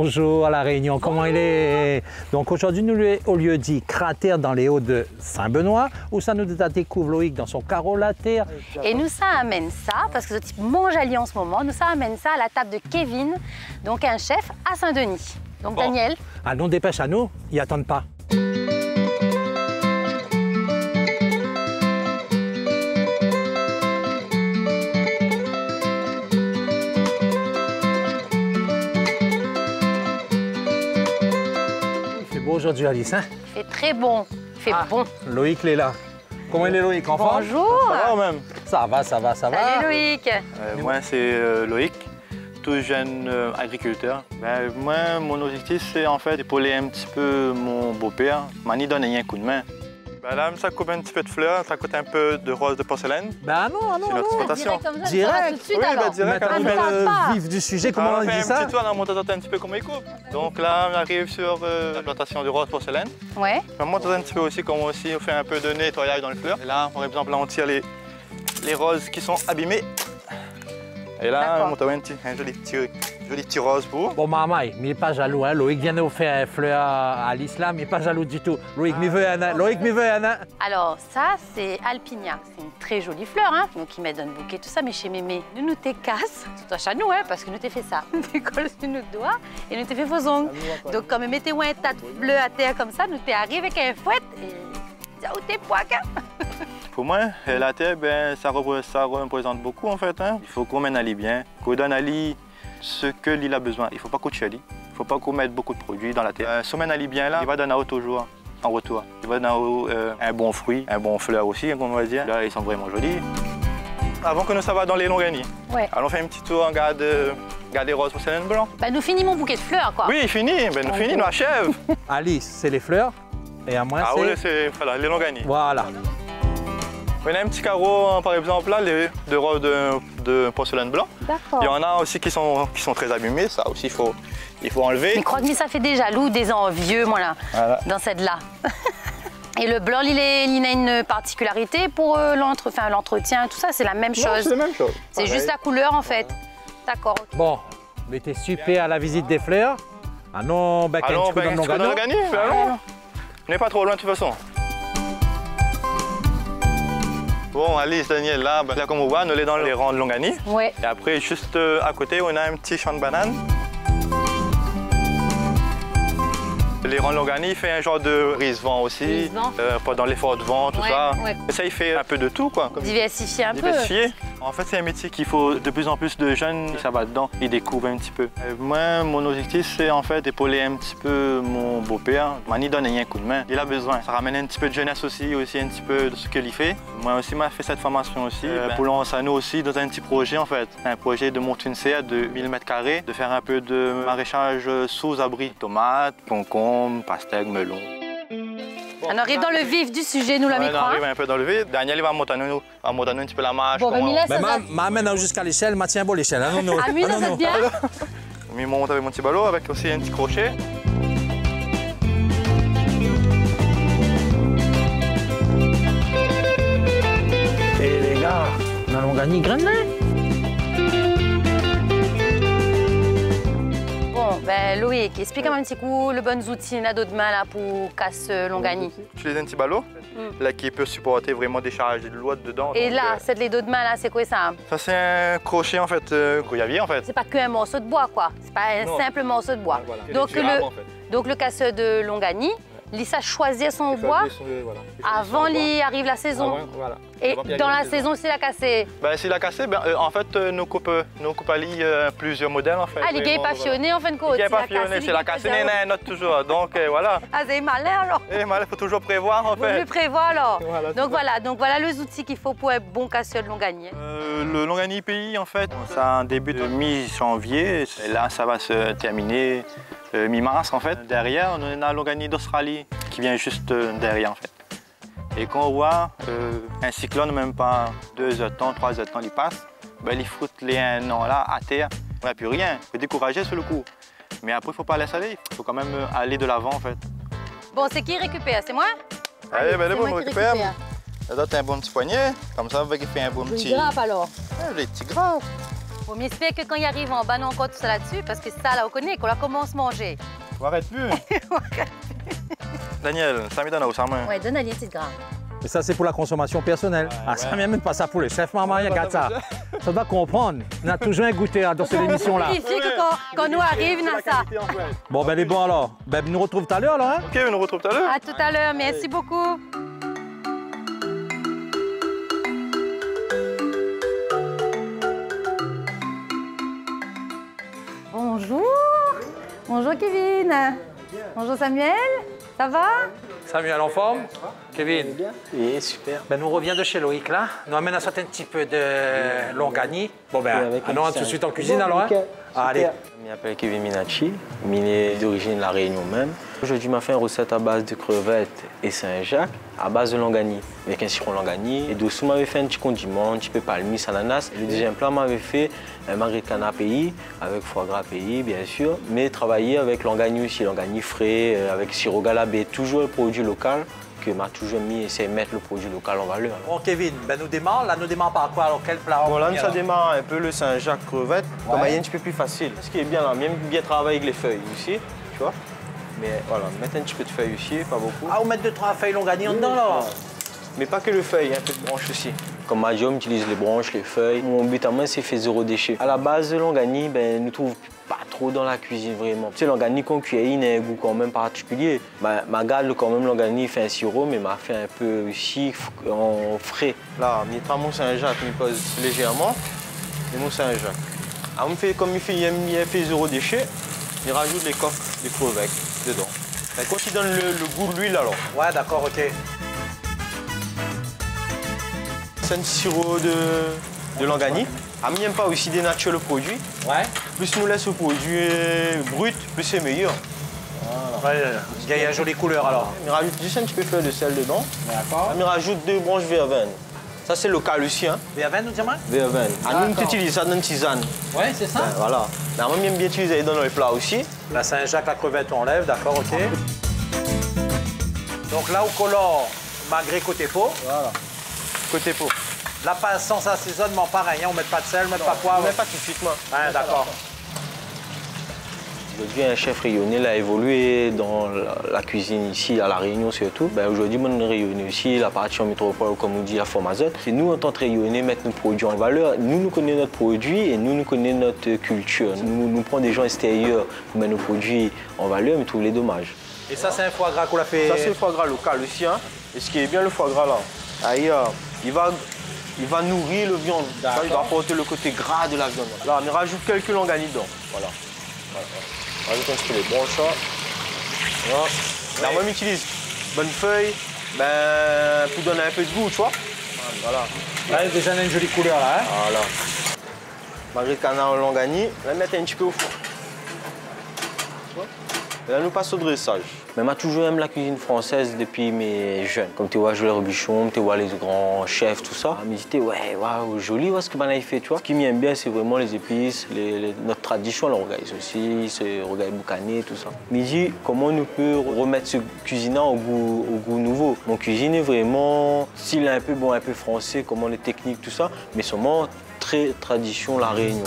Bonjour à La Réunion, comment il est? Donc aujourd'hui, nous sommes au lieu dit cratère dans les Hauts de Saint-Benoît, où ça nous découvre Loïc dans son carreau later. Et nous, ça amène ça, parce que ce type mange à Lille en ce moment, nous, ça amène ça à la table de Kevin, donc un chef à Saint-Denis. Donc bon. Daniel. Ah non, dépêche à nous, ils attendent pas. Aujourd'hui, Alice, hein? Il fait très bon, il fait bon. Loïc, il est là. Comment il est, Loïc? En forme? Bonjour. Ça va ou même? Ça va, ça va, ça va. Salut Loïc. Moi, c'est Loïc, tout jeune agriculteur. Moi, mon objectif, c'est en fait d'épauler un petit peu mon beau-père. Mani donne un coup de main. Là, ça coupe un petit peu de fleurs, ça coûte un peu de rose de porcelaine. Ben non, non, c'est notre exploitation. Direct. Oui, direct. Le vif du sujet, comment on dit ça? On fait un petit tour, on monte un petit peu comment il coupe. Donc là, on arrive sur la plantation de rose porcelaine. Ouais. On monte un petit peu aussi, comme aussi, on fait un peu de nettoyage dans les fleurs. Et là, par exemple, là, on tire les roses qui sont abîmées. Et là, on monte un joli petit rose pour. Bon, maman, il n'est pas jaloux. Hein? Loïc vient de faire fleur à l'islam, il n'est pas jaloux du tout. Loïc, m'y veut un. Loïc, m'y veut un. Alors, ça, c'est Alpinia. C'est une très jolie fleur, hein? Donc, il met un bouquet, tout ça. Mais chez Mémé, nous nous t'es casse. C'est toi, chez nous, hein? Parce que nous t'es fait ça. Nous t'es collé sur nos doigts et nous t'es fait faux ongles. Donc, quand Mémé t'es un tas de bleu à terre comme ça, nous t'es arrivé avec un fouet et ça ou t'es poids, Pour moi, la terre, ça représente beaucoup en fait. Hein. Il faut qu'on mène à l'île bien, qu'on donne à l'île ce que l'île a besoin. Il ne faut pas coûter à l'île. Il ne faut pas qu'on mette beaucoup de produits dans la terre. Si on mène à l'île bien là, il va donner toujours en retour. Il va donner un bon fruit, un bon fleur aussi, comme on va dire. Là, ils sont vraiment jolis. Avant que nous ça va dans les Longanies, allons faire un petit tour en garde des roses porcelaine blanc. Nous finissons mon bouquet de fleurs, quoi. Oui, fini. Nous finissons, nous achève. Alice, c'est les fleurs. Et à moi, c'est voilà, les Longanies. Voilà. On a un petit carreau, par exemple, là, de roses de porcelaine blanc. D'accord. Il y en a aussi qui sont très abîmés, ça aussi, il faut enlever. Mais crois que ça fait des jaloux, des envieux, moi, là, dans cette-là. Et le blanc, il a une particularité pour l'entretien, tout ça, c'est la même chose. C'est la même chose. C'est juste la couleur, en fait. D'accord. Bon, mais t'es super à la visite des fleurs. Ah non, un petit coup dans le Longani. On n'est pas trop loin de toute façon. Bon, Alice, Daniel, là comme on voit, nous sommes dans les rangs de Longani. Ouais. Et après, juste à côté, on a un petit champ de bananes. Les rangs de Longani, il fait un genre de brise-vent aussi, pendant les forts de vent, tout ça. Ouais. Et ça, il fait un peu de tout, quoi. Diversifier un peu. En fait, c'est un métier qu'il faut de plus en plus de jeunes qui ça va dedans, ils découvrent un petit peu. Moi, mon objectif, c'est en fait d'épauler un petit peu mon beau-père. Mani donne un coup de main. Il a besoin. Ça ramène un petit peu de jeunesse aussi un petit peu de ce qu'il fait. Moi aussi, m'a fait cette formation aussi. Pour lancer à nous aussi dans un petit projet, en fait. Un projet de monter une serre de 1000 m², de faire un peu de maraîchage sous abri. Tomates, concombres, pastèques, melons. On arrive dans le vif du sujet, nous, la micro. On arrive un peu dans le vif. Daniel, il va monter un petit peu la marche. Bon, m'amène jusqu'à l'échelle, m'a tiens bon l'échelle. Amuse-toi bien. Je monte avec mon petit ballot, avec aussi un petit crochet. Et les gars, on a Longani Grenelin. Bon, Loïc, explique-moi un petit coup le bon outil d'autres mains là pour casser Longani. J'utilise un petit ballot là, qui peut supporter vraiment des charges de lourdes dedans. Et donc, là, cette les deux mains là, c'est quoi ça? Ça, c'est un crochet en fait, grouillavier en fait. C'est pas qu'un morceau de bois quoi, c'est pas un simple morceau de bois. Voilà. Donc le casseur de Longani, il sait choisir son bois avant qu'il arrive la saison. Et dans la saison, s'il a cassé? S'il a cassé, en fait, nous coupe à lit plusieurs modèles en fait. Ah, il est papillonné en fin de compte. Il est papillonné, s'il a cassé, il note toujours. Donc voilà. Ah, c'est malin alors. Et malin, il faut toujours prévoir en fait. Il faut prévoir alors. Donc voilà les outils qu'il faut pour un bon casseur de Longani. Le Longani pays en fait, ça a un début de mi-janvier. Et là, ça va se terminer mi-mars en fait. Derrière, on a Longani d'Australie qui vient juste derrière en fait. Et quand on voit un cyclone, même pas 2 heures de temps, 3 heures de temps, il passe, il fout les 1 an là à terre, on n'a plus rien, il faut décourager sur le coup. Mais après, il ne faut pas laisser aller, il faut quand même aller de l'avant en fait. Bon, c'est qui récupère? C'est moi? Allez, c'est bon, on récupère. Là, t'as un bon petit poignet, comme ça, on va faire un bon petit... Les grappes alors? Les petits grappes. Bon, mais j'espère que quand il arrive, on banne encore tout ça là-dessus, parce que ça, là, on connaît, qu'on la commence à manger. On arrête plus. Daniel, ça me donne au main. Ouais, donne à les petites grammes. Et ça, c'est pour la consommation personnelle. Ah, ça ne même pas ça pour le chef, maman, regarde ça. Ça doit comprendre. On a toujours un goûter dans cette émission-là. Ici, que quand nous arrive, on a ça. Bon, ben, les bons alors. Ben, nous retrouve tout à l'heure, là. Hein? Ok, on nous retrouve tout à l'heure. À tout à l'heure, merci beaucoup. Bonjour. Bonjour Kevin. Bonjour Samuel. Ça va? Samuel en forme? Kevin? Oui, super. Ben, nous revient de chez Loïc, là. Nous amène un certain petit peu de longani. Bon, ben, on rentre tout de suite en cuisine, alors. Hein? Allez. Je m'appelle Kevin Minacci, minier d'origine de La Réunion même. Aujourd'hui, je m'a fait une recette à base de crevettes et Saint-Jacques, à base de langani, avec un sirop langani. Et dessous, m'avait fait un petit condiment, un petit peu palmis, ananas. Le deuxième plat, m'avait fait un magret de canard pays, avec foie gras pays, bien sûr, mais travailler avec langani aussi, langani frais, avec sirop galabé, toujours le produit local que m'a toujours mis, essayer de mettre le produit local en valeur. Bon, Kevin, ben, nous démarre. Là, nous démarre par quoi? Alors, quel plat? Bon, là, ça démarre un peu le Saint-Jacques crevette, comme il est un petit peu plus facile. Ce qui est bien là, même bien travailler avec les feuilles ici, tu vois. Mais voilà, mettre un petit peu de feuilles ici, pas beaucoup. Ah, on met 2-3 feuilles longani en dedans, là. Mais pas que le feuille, un peu de branches aussi. Comme Madium utilise les branches, les feuilles. Mon but à moi, c'est faire zéro déchet. À la base, le langani, ben, ne trouve pas trop dans la cuisine vraiment. Tu sais, le langani qu'on cuit, il a un goût quand même particulier. Ma garde quand même, le langani fait un sirop, mais m'a fait un peu aussi en frais. Là, je prends mon Saint-Jacques, je pose légèrement, et mon Saint-Jacques. On fait comme il fait zéro déchet, il rajoute les coques, les crevettes dedans. Ben, quand il donne le goût de l'huile alors. Ouais, d'accord, ok. C'est un sirop de langani. On n'aime pas aussi dénaturer le produit. Ouais. Plus nous laisse le produit brut, plus c'est meilleur. Voilà. Ouais, il y a une jolie couleur alors. On rajoute juste un petit peu de fleur de sel dedans. D'accord. On rajoute 2 branches verveine. Ça c'est local aussi. Hein. Verveine, nous dis-moi? Verveine. Nous utilisons ça dans une tisane. Ouais, c'est ça. Ben, voilà. Mais on aime bien utiliser dans les plats aussi. La Saint-Jacques, la crevette, on lève, d'accord, ok. Donc là, au colore, magret côté peau. Voilà. Côté peau. La sans assaisonnement, pareil, hein, on ne met pas de sel, on ne met pas de poivre. On ne met pas tout de suite, moi. Ouais, d'accord. Aujourd'hui, un chef rayonné il a évolué dans la cuisine ici, à La Réunion surtout. Ben, aujourd'hui, on rayonne aussi la partie en métropole, comme on dit, à Formazotte. C'est nous, en tant que rayonnés, mettre nos produits en valeur. Nous connaissons notre produit et nous connaissons notre culture. Nous prenons des gens extérieurs pour mettre nos produits en valeur, mais trouver les dommages. Et ça, c'est un foie gras qu'on a fait? Ça, c'est le foie gras local aussi. Hein. Et ce qui est bien, le foie gras là, il va nourrir le viande. Ça, il va apporter le côté gras de la viande. Là, on rajoute quelques langani dedans. Voilà. On rajoute un petit peu les branches. Voilà. Là, on utilise bonne feuille pour donner un peu de goût, tu vois. Voilà. Là, déjà, on a une jolie couleur là. Hein. Voilà. Magret de canard langani, on va mettre un petit peu au four. Et là, nous passons au dressage. Mais moi, toujours aimé la cuisine française depuis mes jeunes. Comme tu vois, je les Robichon, tu vois les grands chefs, tout ça. Je me disais, ouais, waouh, joli, ce que je fait, tu vois. Ce qui m'aime bien, c'est vraiment les épices, notre tradition, le rogaille aussi, le rogaille boucané, tout ça. Je me dis, comment nous peut remettre ce cuisinant au goût nouveau. Mon cuisine est vraiment, style un peu bon, un peu français, comment les techniques, tout ça, mais seulement très tradition La Réunion.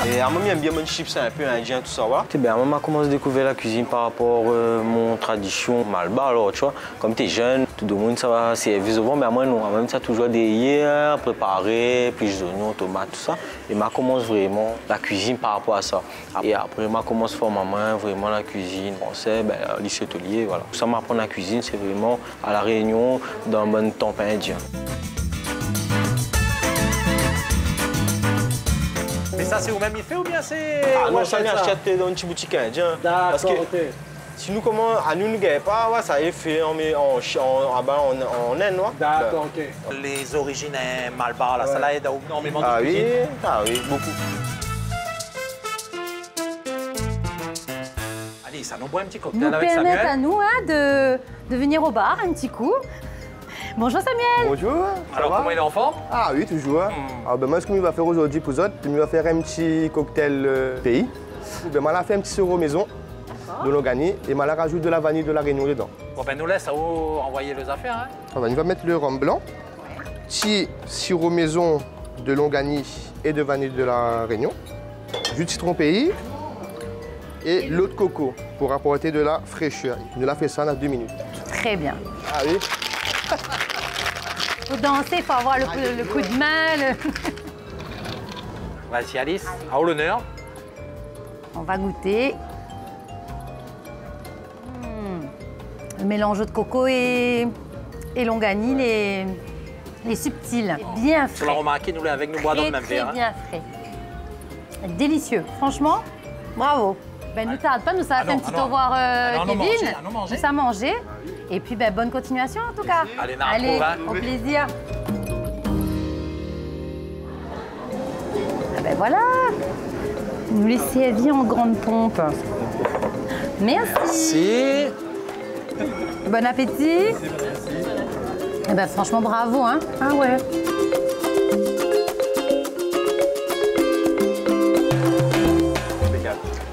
Et à un moment, j'aime bien mon chips, un peu indien, tout ça. À un moment, je commence à découvrir la cuisine par rapport à mon tradition malba. Alors, tu vois, comme tu es jeune, tout le monde, ça va servir souvent, mais à moi, non. Même ça, toujours derrière, préparer, puis les oignons, tomates, tout ça. Et je commence vraiment la cuisine par rapport à ça. Et après, je commence à faire ma main, vraiment la cuisine française, lycée hôtelier, voilà. Tout ça, m'apprendre la cuisine, c'est vraiment à La Réunion, dans un bon temps indien. Mais ça, c'est vous-même il fait ou bien c'est... Ah non, ça, on achète dans une petite boutique indien. D'accord, ok. Si nous, à nous ne gagnons pas, ça est fait en Inde. D'accord, ok. Les origines malbar, là, ça là aide énormément de cuisine. Ah oui, beaucoup. Allez, ça nous boit un petit cocktail Nous avec permettre Samuel. à nous de venir au bar un petit coup. Bonjour Samuel. Bonjour. Alors, comment il est en forme? Ah oui, toujours. Moi, ce que je vais faire aujourd'hui pour vous autres, je vais faire un petit cocktail pays. Je vais faire un petit sirop maison de l'organi et je vais rajouter de la vanille de La Réunion dedans. Bon, ben, nous laisse envoyer les affaires. Hein. On va mettre le rhum blanc, petit sirop maison de Longany et de vanille de la Réunion, jus de citron pays et l'eau de coco pour apporter de la fraîcheur. Il nous l'a fait ça en 2 minutes. Très bien. Allez. Faut danser, faut avoir le coup de main. Vas-y Alice, à l'honneur. On va goûter. Le mélange de coco et Longany, il est subtil, bien Tu l'as frais. remarqué, nous avec nous boire dans le même verre. Très bien frais. Délicieux. Franchement, bravo. Ben, ne tarde pas, nous ça va faire un petit au revoir Kevin. Nous ça manger. Et puis ben, bonne continuation en tout cas. Allez, au plaisir. Ah ben voilà. Nous les servis en grande pompe. Merci. Si. Bon appétit. Eh ben franchement bravo hein. Ah ouais.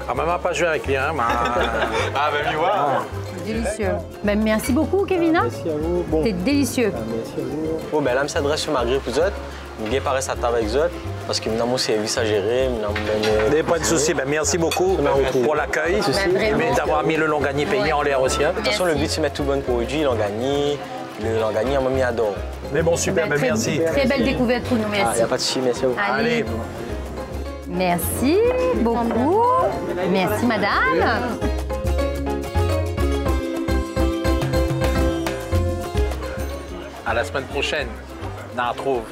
Ah, maman pas joué avec lui, hein. Ah, ben, lui, voilà. Délicieux. Ben, merci beaucoup Kevin. Merci à vous. Bon. C'est délicieux. Merci à vous. Bon, ben là, je s'adresse sur Marguerite pour eux. Je vais parler à table avec eux. Parce que nous avons service à gérer. Pas de souci, ben, merci beaucoup pour l'accueil et d'avoir mis le Longany pays en l'air aussi. Hein. De toute façon, le but, c'est de mettre tout bon produit, Longany. Le Longany, on m'a adore. Mais bon, super, ben, merci. Très belle découverte pour nous, merci. Il n'y a pas de souci, merci à vous. Allez. Merci beaucoup. Merci madame. À la semaine prochaine. On retrouve